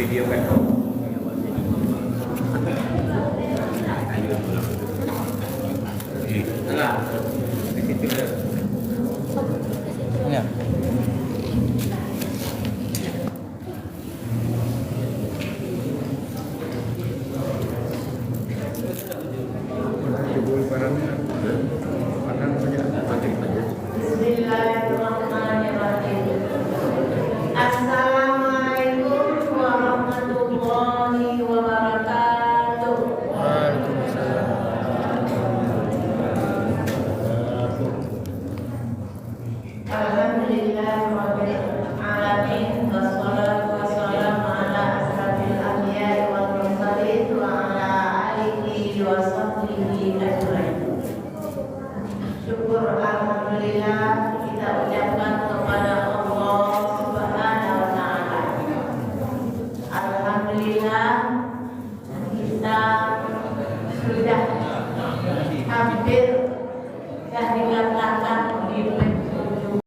Video kan. Ya. Assalamualaikum warahmatullahi wabarakatuh. Alhamdulillahirabbil alamin wassalatu wassalamu ala asrofil anbiya'i wal mursalin wa ala alihi wa sahbihi ajmain. Syukur alhamdulillah kita ucapkan kepada Allah Subhanahu wa taala. Alhamdulillah kita sudah hampir dan dikatakan di penghujung,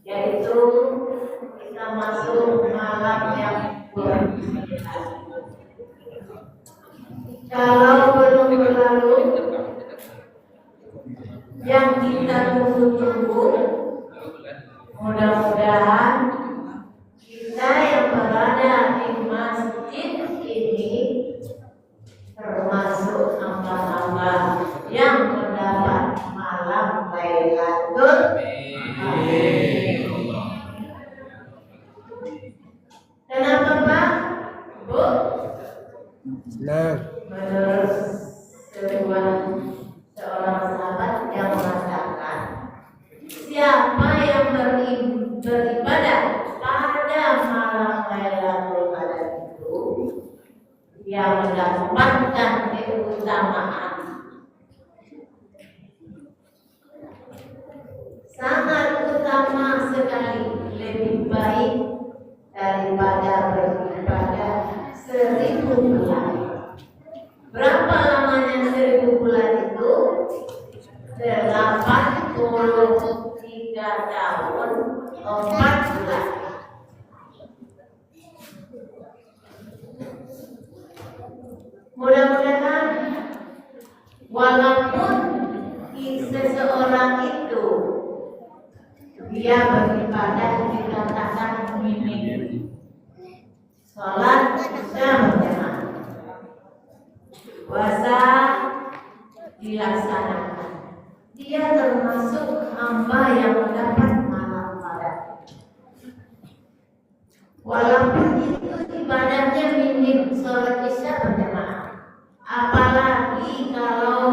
yaitu kita masuk malam yang ke-9. Kalau belum berlalu, yang kita tunggu-tunggu, mudah-mudahan kita yang berada di masjid ini termasuk hamba-hamba yang mendapat malam Lailatul Qadar. Kenapa Pak? Bu? Menurut seorang sahabat yang mengatakan, siapa yang beribadah pada malam Lailatul Qadar itu, yang mendapatkan keutamaan sangat utama sekali, lebih baik daripada beribadah 1000 bulan. Berapa lamanya 1000 bulan itu? 83 tahun 4 bulan. Mudah-mudahan walaupun seseorang itu dia beribadah dikatakan minim, sholat sudah berjamaah, puasa dilaksanakan, dia termasuk hamba yang mendapat malam Qadar. Walaupun itu ibadahnya minim, sholat isya berjamaah, apalagi kalau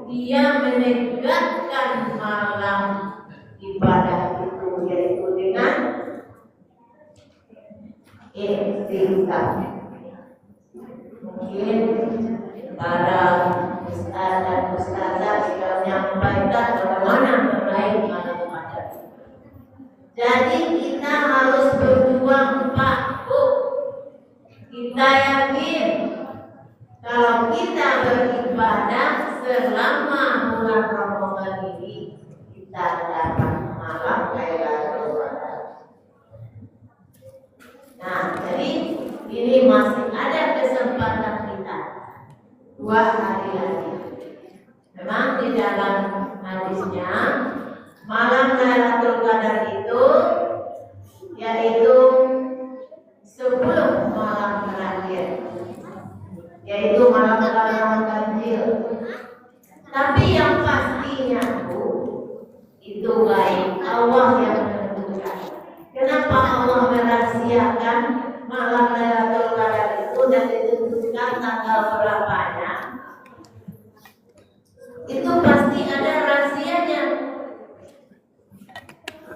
dia menegakkan malam ibadah itu, yaitu dengan iktikaf. Mungkin para ustaz dan ustazah sudah menyampaikan bagaimana meraih malam Qadar. Jadi kita harus berjuang Pak Bu. Kita yakin kalau kita beribadah selama bulan Ramadan ini, kita dapat malam Lailatul Qadar. Nah, jadi ini masih ada kesempatan kita 2 hari lagi. Memang di dalam hadisnya malam Lailatul Qadar itu yaitu 10 malam terakhir, yaitu malam ganjil. Tapi yang pastinya itu baik Allah yang menentukan. Kenapa Allah merahasiakan malam Lailatul Qadar itu dan ditentukan tanggal berapanya? Itu pasti ada rahasianya.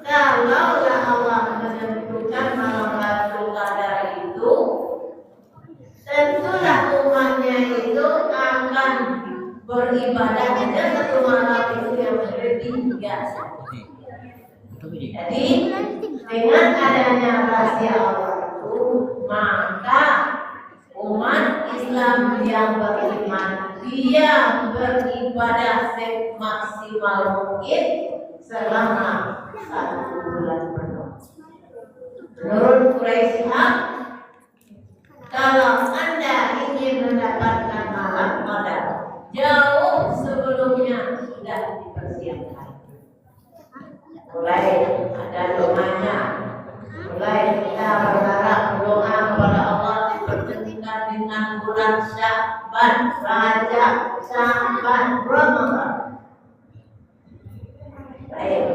Kalaulah Allah menentukan malam Lailatul Qadar itu, tentulah umatnya itu akan beribadah hanya 1 malam itu yang lebih biasa. Jadi dengan adanya rahasia Allah itu, maka umat Islam yang beriman dia beribadah semaksimal mungkin selama 1 bulan penuh. Menurut Quraisy, kalau Anda ingin mendapatkan malam qadar, jauh sebelumnya sudah dipersiapkan. Mulai ada doanya, mulai kita berharap doa kepada Allah dipertemukan dengan bulan Sya'ban, Rajab, Sya'ban, Ramadan. Baik.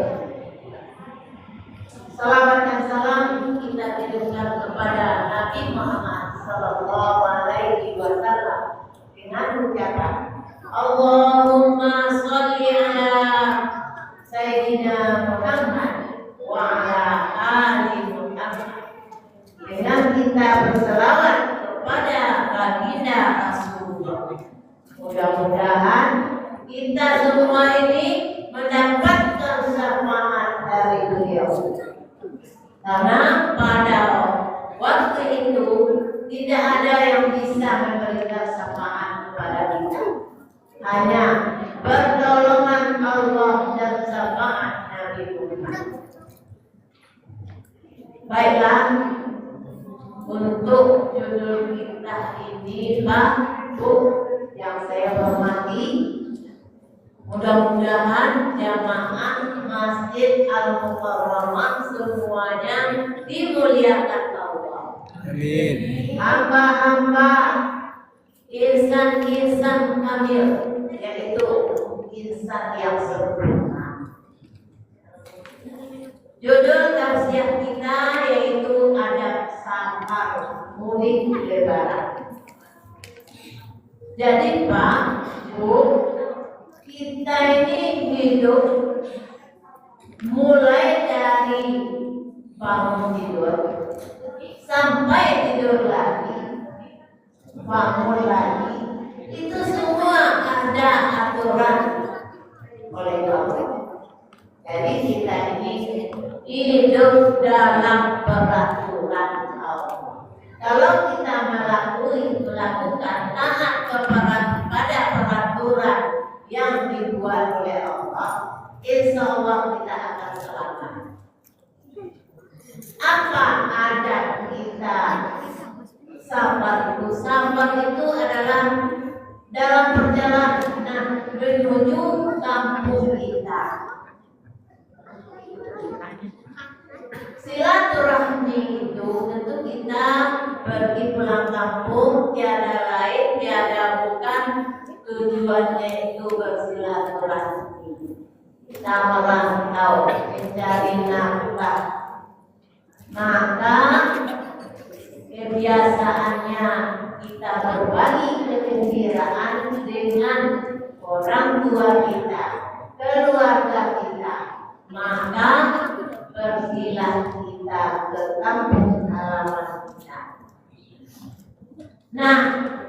Salawat dan salam kita kirimkan kepada Nabi Muhammad Sallallahu Alaihi Wasallam dengan ucapan Allahumma sholli ala Sayyidina Muhammad wa ala ali Muhammad. Dengan kita berselawat kepada baginda Rasulullah, mudah-mudahan kita semua ini mendapatkan syafaat dari beliau. Karena pada waktu itu tidak ada yang bisa memberikan syafaat kepada kita, hanya pertolongan Allah dan syafaat Nabi Muhammad. Baiklah, untuk judul kita ini Pak Bu yang saya hormati, mudah-mudahan jamaah Masjid Al-Mukarramah semuanya dimuliakan Allah. Amin. Hamba-hamba insan-insan kamil, yaitu insan yang sempurna. Judul tausiah kita yaitu adab safar mudik lebaran. Jadi Pak, Bu, kita ini hidup mulai dari bangun tidur sampai tidur lagi, bangun lagi, itu semua ada aturan oleh Allah. Jadi kita ini hidup dalam peraturan Allah. Kalau kita melakukan taat kepada peraturan yang dibuat oleh Allah, insya Allah kita akan selamat. Apa adat kita safar itu? Safar itu adalah dalam perjalanan menuju kampung kita. Silaturahmi itu tentu kita pergi pulang kampung, tiada lain, tiada bukan tujuannya itu bersilaturahmi. Kita merantau mencari nafkah, maka kebiasaannya kita berbagi kegembiraan dengan orang tua kita, keluarga kita, maka pergilah kita ke kampung halaman kita. Nah,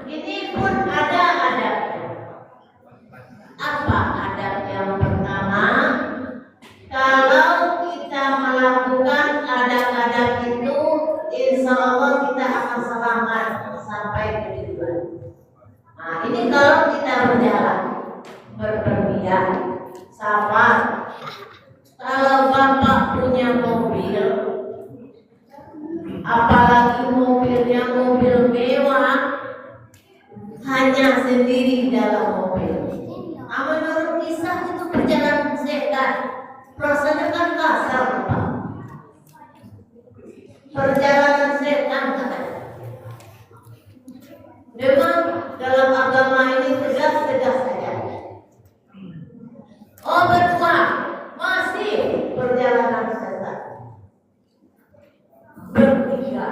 ini pun ada adabnya. Apa adab yang pertama? Kalau kita melakukan adab-adab itu, insya Allah kita akan selamat sampai tujuan. Nah, ini kalau kita berjalan berpergian, safar. Kalau Bapak punya mobil, apalagi mobilnya mobil mewah, hanya sendiri dalam mobil. Menurut kisah itu perjalanan setan, rasanya kan kasar, Pak. Perjalanan setan katanya. Memang dalam agama ini tegas-tegas saja. Oh berdua, masih perjalanan setan. Bertiga,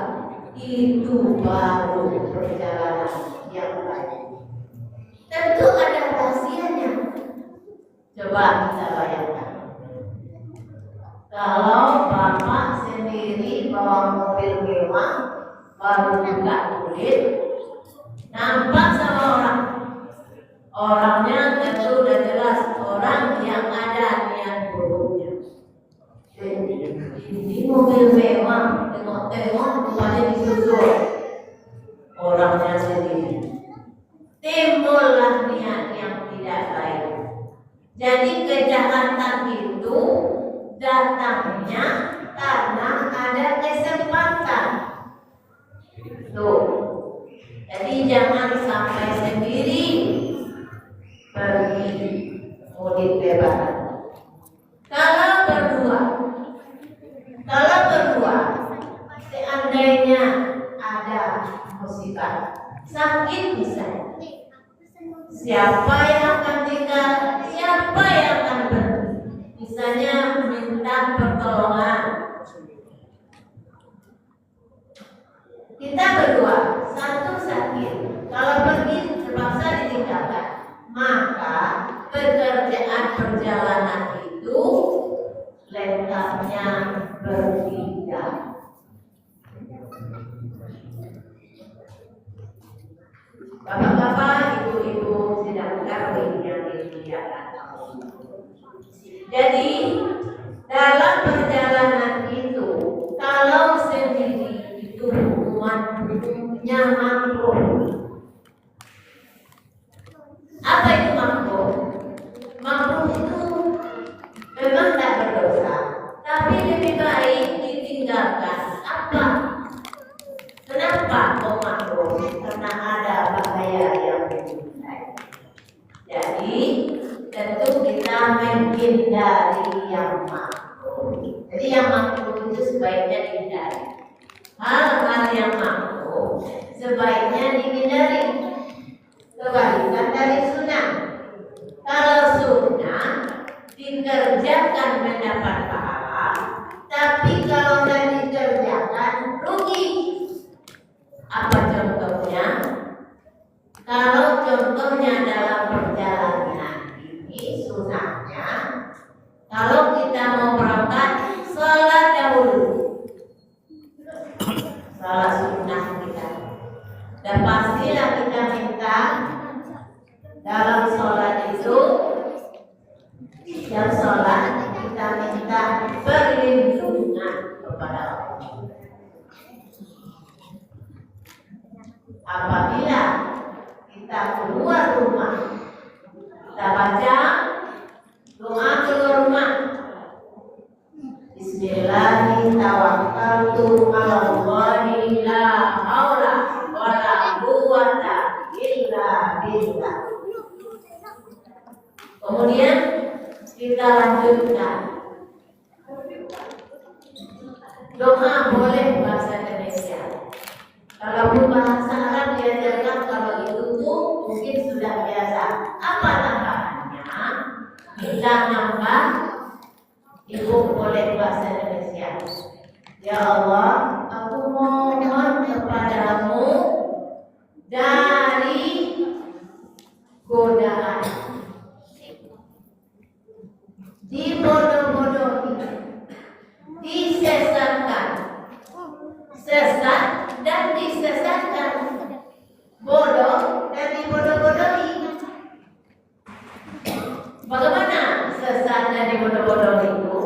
itu baru perjalanan yang baik. Tentu ada rahasianya. Coba kita bayangkan. Kalau Bapak sendiri bawa mobil mewah, baru buka kulit, nampak sama orang. Orangnya tentu udah jelas orang yang ada niat buruknya. Ini mobil mewah, tengok-tengok rupanya disusul orangnya sendiri. Timbullah niat Jadi kejahatan itu datangnya karena ada kesempatan. Tuh. Jadi jangan sampai sendiri pergi mudik lebaran. Kalau berdua, seandainya ada musibah, sakit misalnya, siapa yang akan tinggal, siapa yang akan pergi? Misalnya minta pertolongan. Kita berdua, satu sakit, kalau pergi terpaksa ditinggalkan, maka pekerjaan perjalanan itu lengkapnya berbeda. Bapak-bapak, ibu-ibu sedang kawin yang dimuliakan. Jadi dalam perjalanan itu, kalau sendiri itu hukumnya makruh. Apa itu makruh? Makruh itu memang tak berdosa, tapi lebih baik ditinggalkan. Apa? Kenapa kok makruh? Karena ada bahaya yang menghindari. Jadi tentu kita menghindari yang makruh. Jadi yang makruh itu sebaiknya dihindari. Hal-hal yang makruh sebaiknya dihindari. Kebalikan dari sunnah. Kalau sunnah dikerjakan mendapat pahala, tapi kalau tidak dikerjakan rugi. Apa contohnya? Kalau contohnya dalam perjalanan ini sunnahnya, kalau kita mau berangkat, sholat dahulu. Sholat sunnah kita. Dan pastilah kita minta dalam sholat itu, yang sholat kita minta perlindungan kepada Allah. Apabila kita keluar rumah, kita baca doa keluar rumah. Bismillahirrahmanirrahim. Tawakkaltu 'alallahi la haula wala quwwata illa billah. Kemudian kita lanjutkan. Doa boleh bahasa Indonesia. Kalau bahasa Arab diajarkan, kalau itu tuh mungkin sudah biasa. Apa tambahannya? Kita nambah, ibu boleh bahasa Indonesia. Ya Allah, aku mohon kepadamu dari godaan, dibodoh-bodohi, disesatkan, sesat dan disesatkan, bodoh dan dibodoh-bodohi. Bagaimana sesat dan dibodoh-bodohi itu?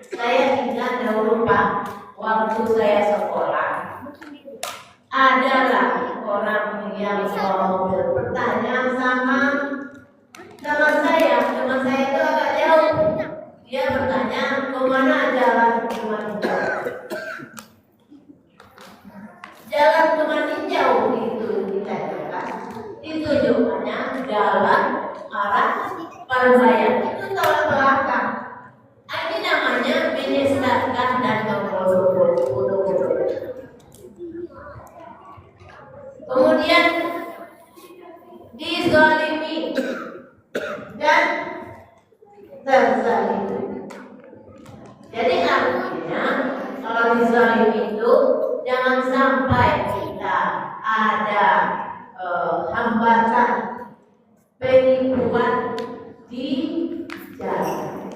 Saya ingat dahulu Pak, waktu saya sekolah, adalah orang yang mau bertanya sama teman saya itu agak jauh. Dia bertanya, kemana jalan Kemaninjau? Jalan Kemaninjau itu ditanyakan, ditunjukkannya jalan arah Parubaya. Itu tolak belakang. Ini namanya menyesatkan dan membodoh-bodoh. Kemudian dizalimi dan terzalimi. Jadi artinya kalau dizalimi itu jangan sampai kita ada hambatan penipuan di jalan.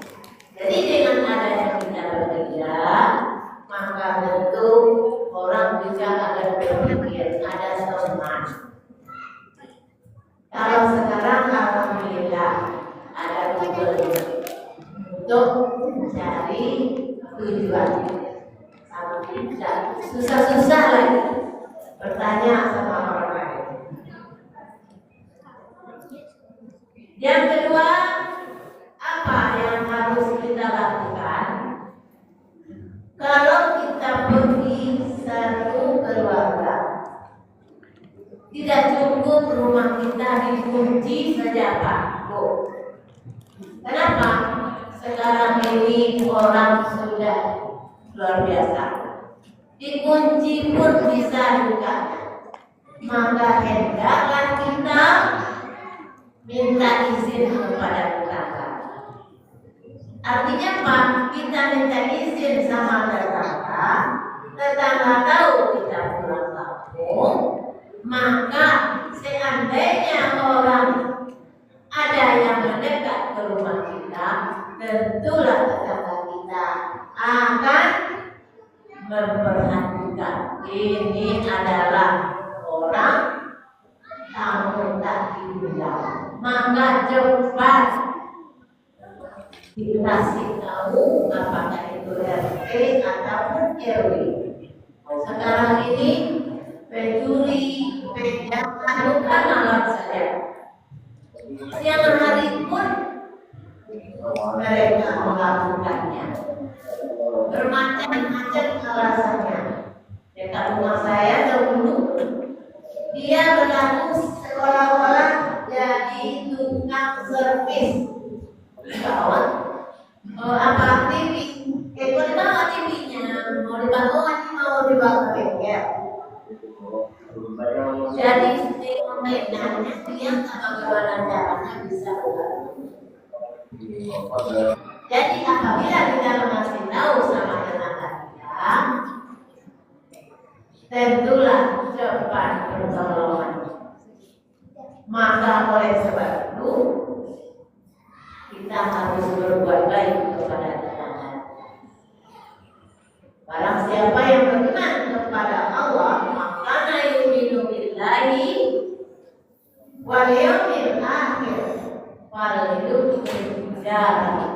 Jadi dengan adanya kita bekerja, maka tentu orang juga akan berpikir ada teman. Kalau sekarang alhamdulillah ada Google untuk mencari tujuan. Tidak susah-susah lagi bertanya sama orang lain. Yang kedua, kunci saja Pak Bu. Kenapa? Sekarang ini orang sudah luar biasa. Dikunci pun bisa juga. Maka hendaklah kita minta izin kepada tetangga. Artinya apa? Kita minta izin sama tetangga. Tetangga tahu kita pulang kampung. Maka seandainya orang ada yang mendekat ke rumah kita, tentulah tetangga kita akan memperhatikan ini adalah orang tamu tak diundang. Maka cepat dikasih tahu apakah itu RT ataupun RW. Sekarang ini pencuri, pejangan bukan alat saja. Siang hari pun mereka melakukannya. Bermacam-macam alasannya. Dekat rumah saya dahulu dia berlaku seolah-olah jadi tukang servis. Kawan, apa TV? Kalau dibawa TV-nya, mau dibawa ke bengkel. Jadi mainannya dia sama bagaimana caranya bisa jadi apabila kita masih tahu sama tetangga kita, tentulah cepat pertolongan. Maka oleh sebab itu kita harus berbuat baik kepada tetangga. Barang siapa yang beriman kepada Allah, maka yu'minu billahi wal yawmil akhir wal yu'minu jari.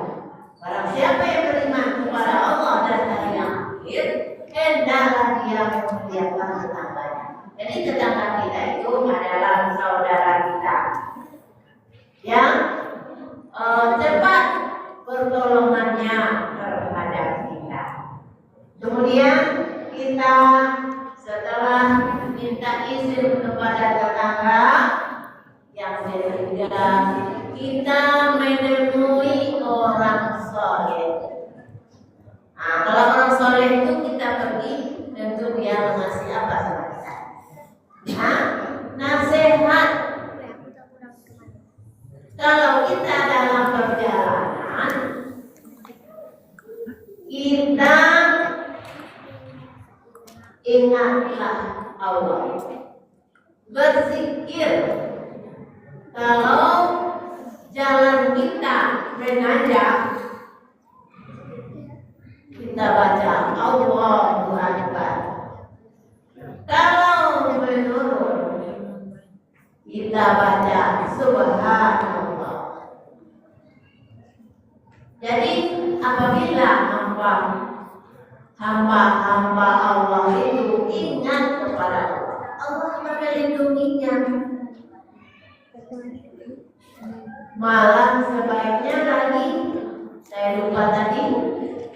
Barang siapa yang beriman kepada Allah dan hari yang akhir, hendaklah dia memuliakan tetangganya. Jadi tetangga kita itu adalah saudara kita yang cepat pertolongannya terhadap kita. Kemudian kita setelah minta izin kepada tetangga yang ketiga, kita menemui orang soleh. Nah, kalau orang soleh itu kita pergi, tentu dia mengasih apa sama kita? Nah, nasihat. Kalau kita dalam perjalanan, kita ingatlah Allah, berzikir. Kalau jalan kita menanjak, kita baca Allahu Akbar. Kalau menurun, kita baca Subhanallah. Jadi apabila hamba Allah itu ingat kepada Allah, Allah akan melindunginya. Malah sebaiknya lagi, saya lupa tadi,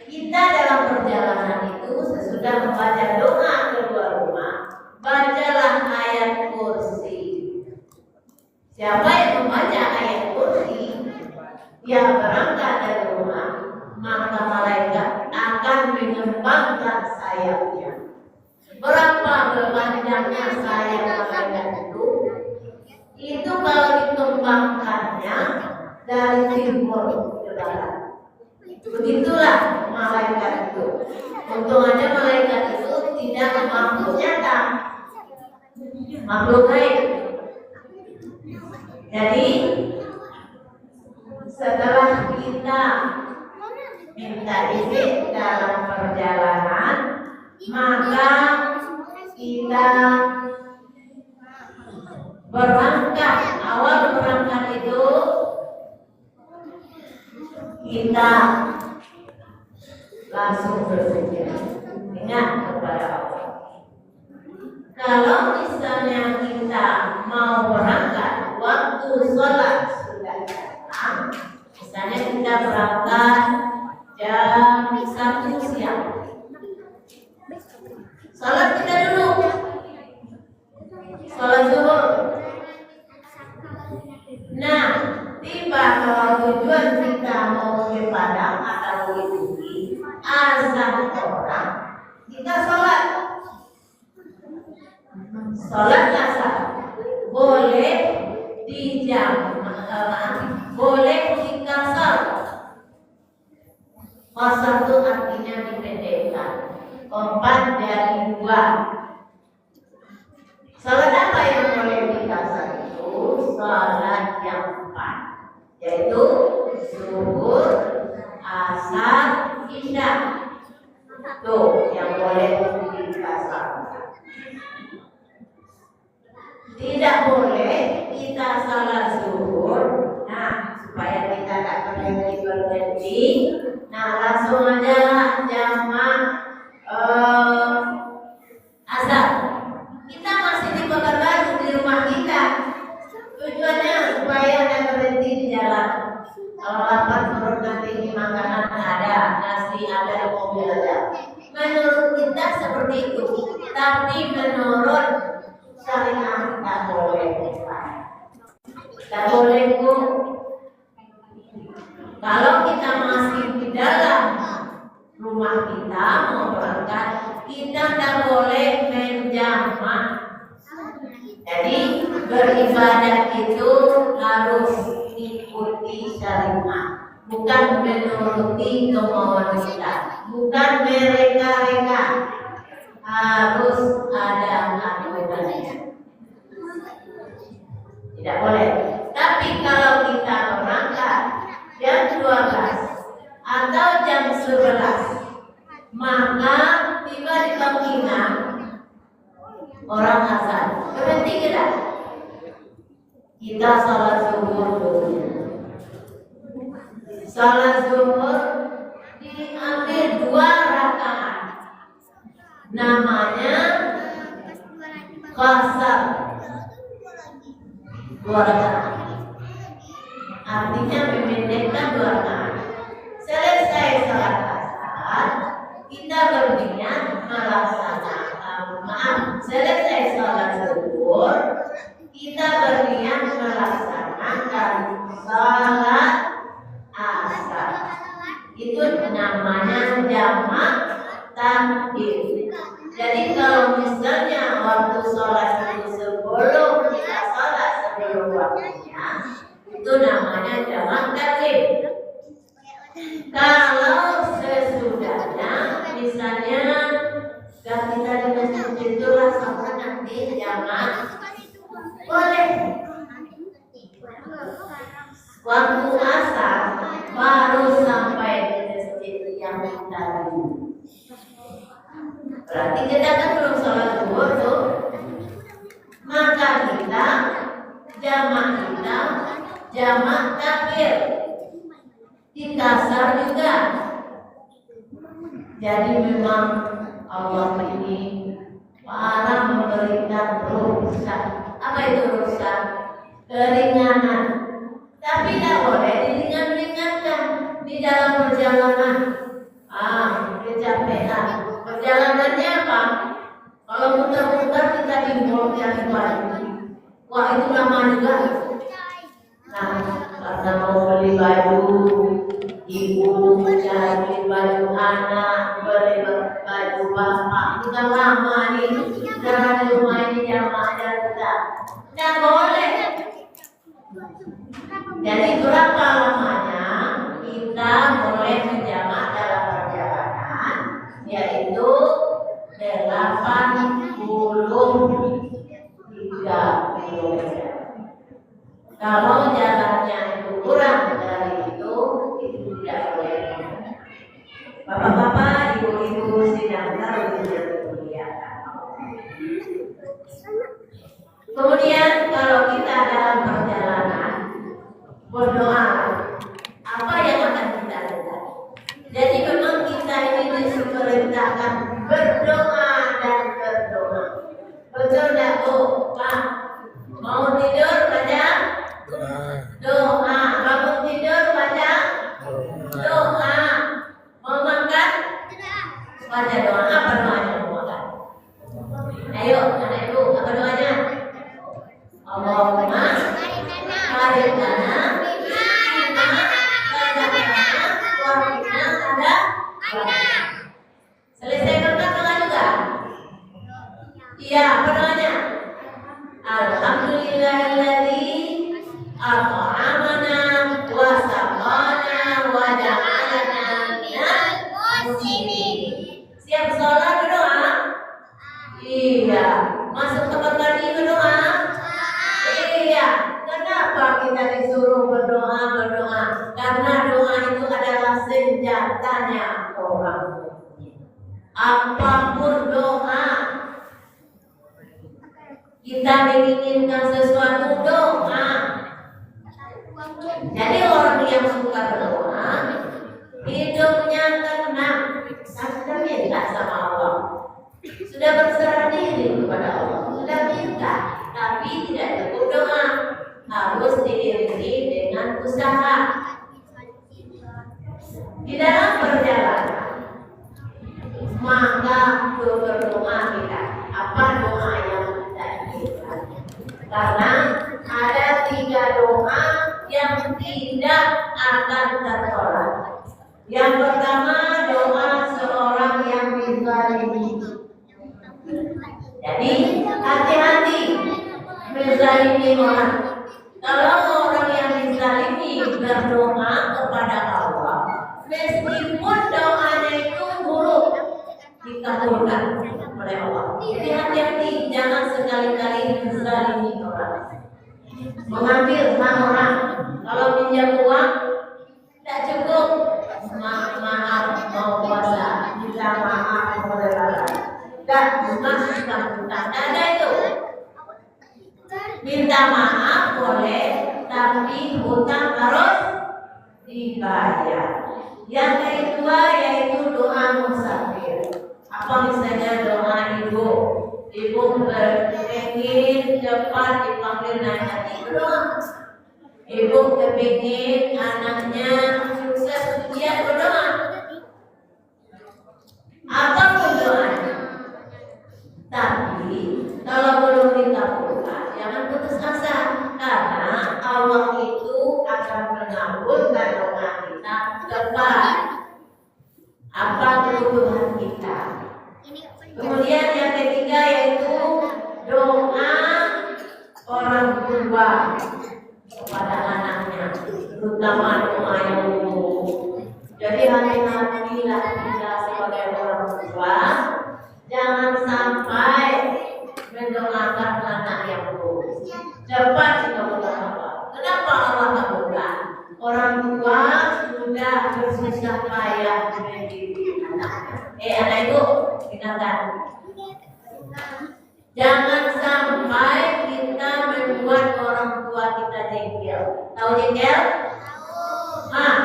kita dalam perjalanan itu sesudah membaca doa keluar rumah, bacalah ayat kursi. Siapa yang membaca ayat kursi, dia berangkat dari rumah, maka malaikat akan mengembangkan sayapnya. Berapa panjangnya sayap malaikat itu? Itu kalau dikembangkannya dari timur ke barat. Begitulah malaikat itu. Untung aja malaikat itu tidak makhluk nyata, makhluk gaib. Jadi setelah kita minta izin dalam perjalanan, maka kita berangkat. Awal berangkat itu kita langsung berpikir, ingat kepada Allah. Kalau misalnya kita mau berangkat, waktu sholat sudah datang. Misalnya kita berangkat jam 1 siang. Sholat kita dulu, sholat zuhur. kalau tujuan kita mau ke Padang atau mengikuti azan orang, kita sholat asar boleh boleh dikasar. Kasar itu artinya dipendekkan, 4 dari 2. Salat apa yang boleh dikasar itu? Salat yang 4, yaitu zuhur, asar, isya. Tuh yang boleh dikasar. Tidak boleh kita salat zuhur. Nah, supaya kita tak berhenti. Nah, langsung aja jamak asar. Kita masih di Pekanbaru di rumah kita. Tujuannya supaya tidak berhenti di jalan. Kalau lapar perut nanti makanan ada, nasi ada, di mobil ada. Menurut kita seperti itu. Tapi menurut syariat tak boleh. Tak boleh Bu. Kalau kita masih di dalam rumah kita mau berangkat, kita tak boleh menjamak. Jadi beribadah itu harus ikuti syariat, bukan menuruti kemauan kita, bukan mereka-reka. Harus ada aturannya. Tidak boleh. Tapi kalau kita berangkat jam 12 atau jam 11, maka tiba di Bangkinang orang azan, berhenti kita salat zuhur dulu. Salat zuhur diambil 2 rakaat, namanya qasar, 2 rakaat. Artinya memendekkan 2 rakaat. Selesai salat asar, kita berniat selesai salat zuhur, kita berniat melaksanakan salat asar. Itu namanya jamak takdim. Jadi kalau misalnya waktu sholat itu sebelum kita sholat sebelum waktunya, itu namanya jamak takdim. Kalau sesudahnya, misalnya kita di masjid itu langsung nanti jamak, boleh. Waktu asar baru sampai di masjid yang kita dulu. Berarti kita kan belum sholat zuhur tuh. Maka kita jamak takbir. Dikasar juga. Jadi memang Allah ini para memberikan rukhsah. Apa itu rukhsah? Keringanan. Tapi tidak boleh diringan-ringankan di dalam perjalanan. Kecapean. Perjalanannya apa? Kalau muter-muter kita timbul cari baju. Wah, itu lama juga. Nah, karena mau beli baju ibu, cari baju anak, beli baju bapak, kita lama nih. Karena di rumah ini jamaah dan kita tidak boleh. Jadi berapa lamanya kita boleh menjamak dalam perjalanan, yaitu 83 km. Kalau jalannya itu kurang dari itu tidak boleh. Bapak-bapak, ibu-ibu sidang tahu yang dimuliakan. Kemudian kalau kita dalam perjalanan berdoa, apa yang akan kita lakukan? Jadi memang kita ini diperintahkan berdoa dan berdoa. Betul tak Bu? Pak, mau tidur baca doa, bangun tidur baca doa, mau makan baca doa. Apa doanya mau makan? Ayo anak ibu, apa doanya? Allahumma barik lana Selesai berkat doa juga? Iya, apa doanya? Alhamdulillahilladzi at'amana wa saqana wa ja'alana minal muslimin. Siap sholat berdoa? Iya. Masuk tempat mandi berdoa? Iya. Kenapa kita disuruh berdoa? Karena doa itu adalah senjatanya orang. Apapun doa, kita menginginkan sesuatu doa. Jadi orang yang suka berdoa, hidupnya tenang, sudah minta sama Allah, sudah berserah diri kepada Allah, sudah minta, tapi tidak cukup doa, harus diiringi dengan usaha. Di dalam perjalanan, maka berdoa kita. Apa doa yang kita inginkan? Karena ada 3 doa yang tidak akan tertolak. Yang pertama, doa seorang yang dizalimi. Jadi hati-hati menzalimi orang. Kalau orang yang dizalimi berdoa kepada Allah, meskipun doanya itu buruk, dikabulkan oleh Allah. Jadi hati-hati, jangan sekali-kali menzalimi orang. Mengambil hak orang. Kalau pinjam uang tidak cukup, maaf mau puasa, minta maaf mau lebaran. Dan hutang, ada itu. Minta maaf boleh, tapi hutang harus dibayar. Yang kedua yaitu doa musafir. Apa misalnya doa ibu kepingin cepat dipanggil naik haji, berdoa. Ibu kepingin anaknya sukses ujian, berdoa. Apapun doanya. Tapi kalau belum dikabulkan, jangan putus asa, karena Allah itu akan mengabulkan doa kita tepat. Apa kebutuhan kita? Kemudian yang ketiga yaitu doa orang tua kepada anaknya, terutama doa yang umum. Jadi hati-hatilah kita sebagai orang tua, jangan sampai mendoakan anak yang buruk. Cepat dikabulkan Allah. Kenapa Allah kabulkan? Orang tua sudah bersusah payah mendidik anaknya. Anak itu dengarkan. Jangan sampai kita membuat orang tua kita jengkel. Tahu jengkel? Nah,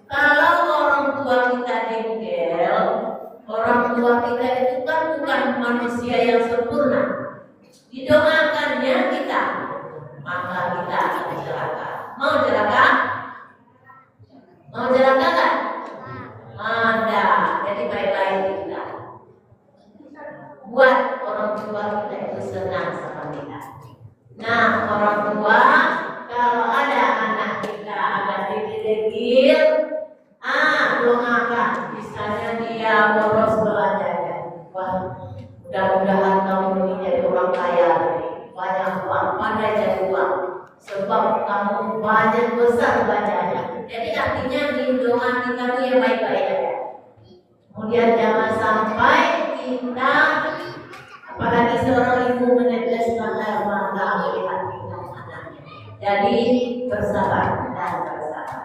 kalau orang tua kita jengkel, orang tua kita itu kan bukan manusia yang sempurna. Didoakannya kita, maka kita akan celaka. Mau celaka? Mau celaka kan? Ada. Jadi baik-baik kita buat orang tua kita itu senang sama kita. Nah, orang tua kalau ada anak kita agak degil-degil, doakan. Misalnya dia boros belanjanya, wah, mudah-mudahan kamu ini jadi orang kaya, banyak uang, pandai jadi uang, sebab kamu banyak besar belanjanya. Jadi artinya di doa kita itu yang baik-baik aja. Kemudian jangan sampai kita, apalagi seorang ibu meneteskan air mata melihat tingkah anaknya. Jadi bersabar dan bersabar.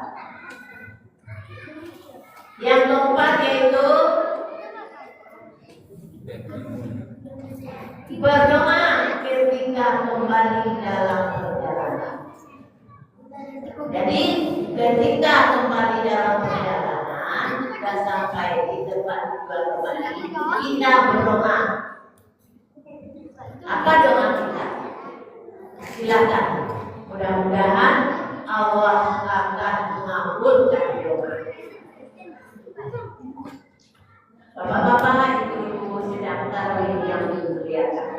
Yang keempat yaitu berdoa ketika kembali dalam perjalanan. Jadi ketika kembali dalam perjalanan, kita sampai di tempat kembali, kita berdoa. Apa doa kita? Silakan. Mudah-mudahan Allah akan mengabulkan doa. Bapak-bapak, ibu-ibu sedang tarawih yang dimuliakan,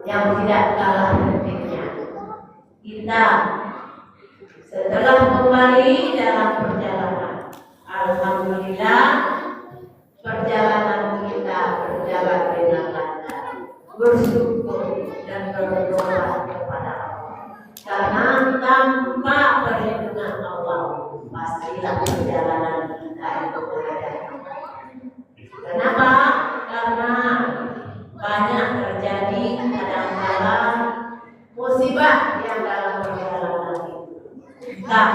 yang tidak kalah pentingnya, kita setelah kembali dalam perjalanan, Alhamdulillah perjalanan kita berjalan dengan lancar. Bersyukur dan berdoa kepada Allah. Karena tanpa perlindungan Allah pastilah perjalanan kita itu berada. Kenapa? Karena banyak terjadi kadang-kala musibah yang dalam perjalanan itu. Entah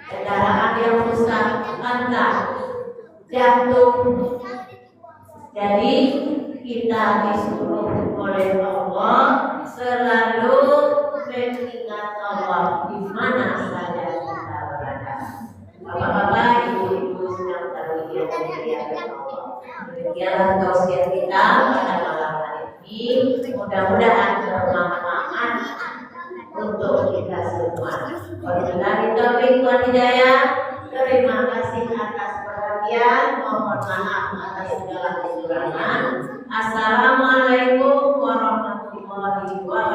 kendaraan yang rusak, entah jatuh. Jadi kita disuruh oleh Allah selalu mengingat Allah di mana saja kita berada. Bapak-bapak, ibu-ibu sedang terlihat Allah. Demikianlah tausiah kita pada malam hari ini. Mudah-mudahan bermanfaat untuk kita semua. Wabillahi taufiq wal hidayah. Terima kasih atas perhatian. Mohon maaf atas segala kekurangan. Assalamualaikum warahmatullahi wabarakatuh.